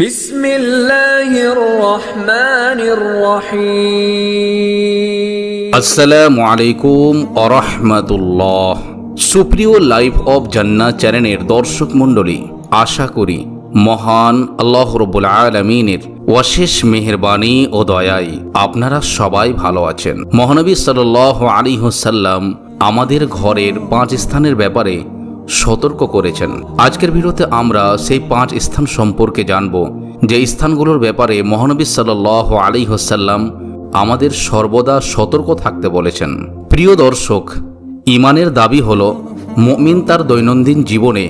বিসমিল্লাহির রহমানির রহিম। আসসালামু আলাইকুম ওয়া রাহমাতুল্লাহ। সুপ্রিয় লাইফ অফ জান্নাহ চ্যানেলের দর্শক মণ্ডলী, আশা করি মহান আল্লাহ রাব্বুল আলামিনের অশেষ মেহেরবানি ও দয়ায় আপনারা সবাই ভালো আছেন। মহানবী সাল্লাল্লাহু আলাইহি ওয়াসাল্লাম আমাদের ঘরের 5 স্থানের ব্যাপারে সতর্ক করেছেন। আজকের ভিডিওতে আমরা সেই 5 স্থান সম্পর্কে জানব, যে স্থানগুলোর ব্যাপারে মহানবী সাল্লাল্লাহু আলাইহি ওয়াসাল্লাম আমাদের সর্বদা সতর্ক থাকতে বলেছেন। প্রিয় দর্শক, ঈমানের দাবি হলো মুমিন তার দৈনন্দিন জীবনে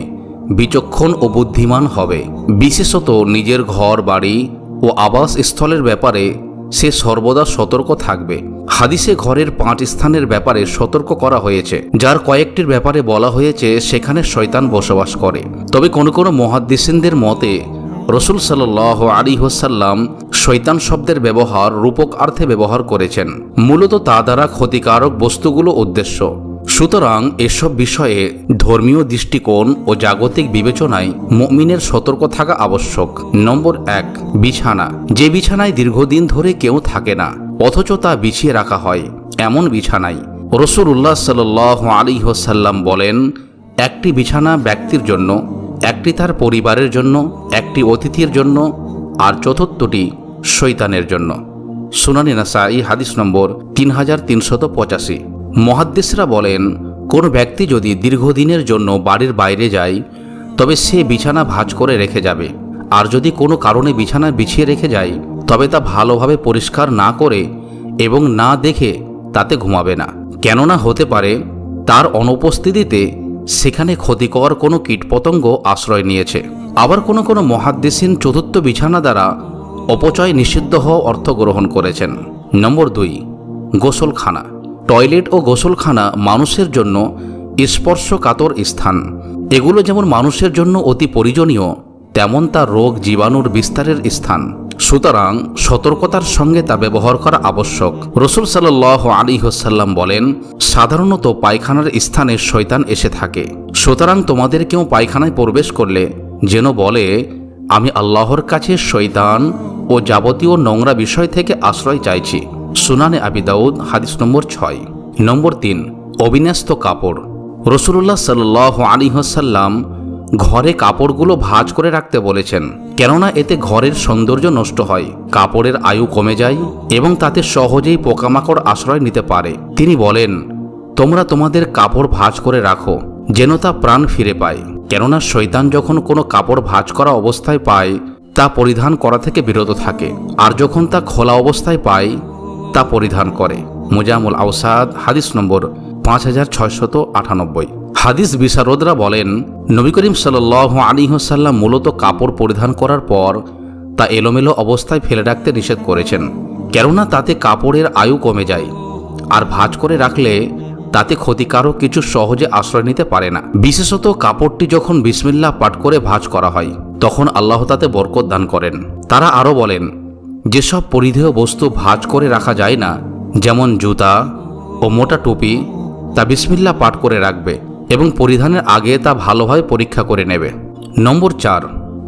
বিচক্ষণ ও বুদ্ধিমান হবে। বিশেষত নিজের ঘর বাড়ি ও আবাসস্থলের ব্যাপারে সে সর্বদা সতর্ক থাকবে। হাদিসে ঘরের 5 স্থানের ব্যাপারে সতর্ক করা হয়েছে, যার কয়েকটির ব্যাপারে বলা হয়েছে সেখানে শয়তান বসবাস করে। তবে কোনো কোনো মুহাদ্দিসিনদের মতে রাসূল সাল্লাল্লাহু আলাইহি ওয়াসাল্লাম শয়তান শব্দের ব্যবহার রূপক অর্থে ব্যবহার করেছেন, মূলত তা দ্বারা ক্ষতিকারক বস্তুগুলো উদ্দেশ্য। সুতরাং এসব বিষয়ে ধর্মীয় দৃষ্টিকোণ ও জাগতিক বিবেচনায় মুমিনের সতর্ক থাকা আবশ্যক। নম্বর 1, বিছানা। যে বিছানায় দীর্ঘদিন ধরে কেউ থাকে না অথচ তা বিছিয়ে রাখা হয়, এমন বিছানায় রাসূলুল্লাহ সাল্লাল্লাহু আলাইহি ওয়াসাল্লাম বলেন, একটি বিছানা ব্যক্তির জন্য, একটি তার পরিবারের জন্য, একটি অতিথির জন্য, আর চতুর্থটি শয়তানের জন্য। সুনানে নাসাঈ হাদিস নম্বর 3385। মুহাদ্দিসরা বলেন, কোন ব্যক্তি যদি দীর্ঘদিনের জন্য বাড়ির বাইরে যায় তবে সে বিছানা ভাঁজ করে রেখে যাবে, আর যদি কোনো কারণে বিছানা বিছিয়ে রেখে যায় তবে তা ভালোভাবে পরিষ্কার না করে এবং না দেখে তাতে ঘুমাবে না। কেননা হতে পারে তার অনুপস্থিতিতে সেখানে ক্ষতিকর কোনো কীটপতঙ্গ আশ্রয় নিয়েছে। আবার কোনো কোনো মুহাদ্দিসিন চতুর্থ বিছানা দ্বারা অপচয় নিষিদ্ধ হওয়া অর্থ গ্রহণ করেছেন। নম্বর 2, গোসলখানা। টয়লেট ও গোসলখানা মানুষের জন্য স্পর্শকাতর স্থান। এগুলো যেমন মানুষের জন্য অতি প্রয়োজনীয়, তেমন তা রোগ জীবাণুর বিস্তারের স্থান। সুতরাং সতর্কতার সঙ্গে তা ব্যবহার করা আবশ্যক। রাসূল সাল্লাল্লাহু আলাইহি ওয়াসাল্লাম বলেন, সাধারণত পায়খানার স্থানে শয়তান এসে থাকে। সুতরাং তোমাদের কেউ পায়খানায় প্রবেশ করলে যেন বলে, আমি আল্লাহর কাছে শয়তান ও যাবতীয় নোংরা বিষয় থেকে আশ্রয় চাইছি। সুনানে আবি দাউদ হাদিস নম্বর 6। নম্বর 3, অবিন্যস্ত কাপড়। রাসূলুল্লাহ সাল্লাল্লাহু আলাইহি ওয়াসাল্লাম ঘরে কাপড়গুলো ভাঁজ করে রাখতে বলেছেন, কেননা এতে ঘরের সৌন্দর্য নষ্ট হয়, কাপড়ের আয়ু কমে যায় এবং তাতে সহজেই পোকামাকড় আশ্রয় নিতে পারে। তিনি বলেন, তোমরা তোমাদের কাপড় ভাঁজ করে রাখো যেন তা প্রাণ ফিরে পায়, কেননা শয়তান যখন কোনো কাপড় ভাঁজ করা অবস্থায় পায় তা পরিধান করা থেকে বিরত থাকে, আর যখন তা খোলা অবস্থায় পায় তা পরিধান করে। মুজামুল আওসাদ হাদিস নম্বর 5698। হাদিস বিশারদরা বলেন, নবী করিম সাল্লাল্লাহু আলাইহি ওয়াসাল্লাম মূলত কাপড় পরিধান করার পর তা এলোমেলো অবস্থায় ফেলে রাখতে নিষেধ করেছেন, কেননা তাতে কাপড়ের আয়ু কমে যায়, আর ভাঁজ করে রাখলে তাতে ক্ষতিকারক কিছু সহজে আশ্রয় নিতে পারে না। বিশেষত কাপড়টি যখন বিসমিল্লাহ পাঠ করে ভাঁজ করা হয় তখন আল্লাহ তাতে বরকত দান করেন। তারা আরও বলেন, যেসব পরিধেয় বস্তু ভাঁজ করে রাখা যায় না, যেমন জুতা ও মোটা টুপি, তা বিসমিল্লাহ পাঠ করে রাখবে এবং পরিধানের আগে তা ভালোভাবে পরীক্ষা করে নেবে। নম্বর 4,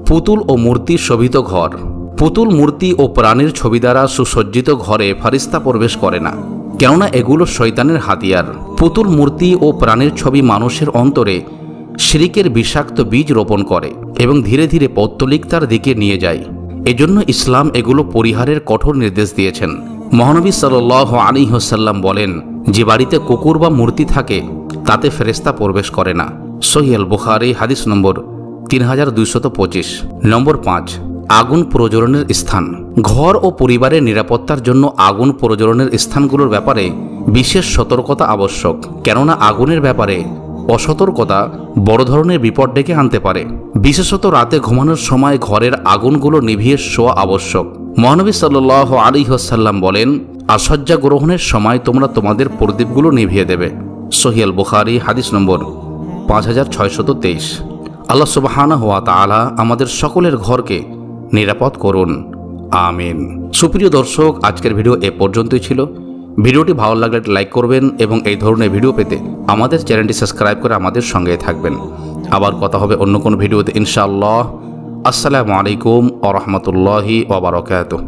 পুতুল ও মূর্তি শোভিত ঘর। পুতুল, মূর্তি ও প্রাণীর ছবি দ্বারা সুসজ্জিত ঘরে ফারিস্তা প্রবেশ করে না, কেননা এগুলো শয়তানের হাতিয়ার। পুতুল, মূর্তি ও প্রাণীর ছবি মানুষের অন্তরে শিরকের বিষাক্ত বীজ রোপণ করে এবং ধীরে ধীরে পৌত্তলিকতার দিকে নিয়ে যায়। এজন্য ইসলাম এগুলো পরিহারের কঠোর নির্দেশ দিয়েছেন। মহানবী সাল্লাল্লাহু আলাইহি ওয়াসাল্লাম বলেন, যে বাড়িতে কুকুর বা মূর্তি থাকে তাতে ফেরেশতা প্রবেশ করে না। সহিহ আল বুখারী হাদিস নম্বর 3225। নম্বর 5, আগুন প্রজ্বলনের স্থান। ঘর ও পরিবারের নিরাপত্তার জন্য আগুন প্রজ্বলনের স্থানগুলোর ব্যাপারে বিশেষ সতর্কতা আবশ্যক, কেননা আগুনের ব্যাপারে অসতর্কতা বড় ধরনের বিপদ ডেকে আনতে পারে। বিশেষত রাতে ঘুমানোর সময় ঘরের আগুনগুলো নিভিয়ে শোয়া আবশ্যক। মহানবী সাল্লাল্লাহু আলাইহি ওয়াসাল্লাম বলেন, আশয্যা গ্রহণের সময় তোমরা তোমাদের প্রদীপগুলো নিভিয়ে দেবে। সহিহ আল বুখারী হাদিস নম্বর 5623। আল্লাহ সুবহানাহু ওয়া তাআলা আমাদের সকলের ঘরকে নিরাপদ করুন, আমিন। সুপ্রিয় দর্শক, আজকের ভিডিও এ পর্যন্তই ছিল। ভিডিওটি ভালো লাগলে লাইক করবেন এবং এই ধরনের ভিডিও পেতে আমাদের চ্যানেলটি সাবস্ক্রাইব করে আমাদের সঙ্গে থাকবেন। আবার কথা হবে অন্য কোনো ভিডিওতে ইনশাআল্লাহ। আসসালামু আলাইকুম ওয়া রাহমাতুল্লাহি ওয়া বারাকাতুহু।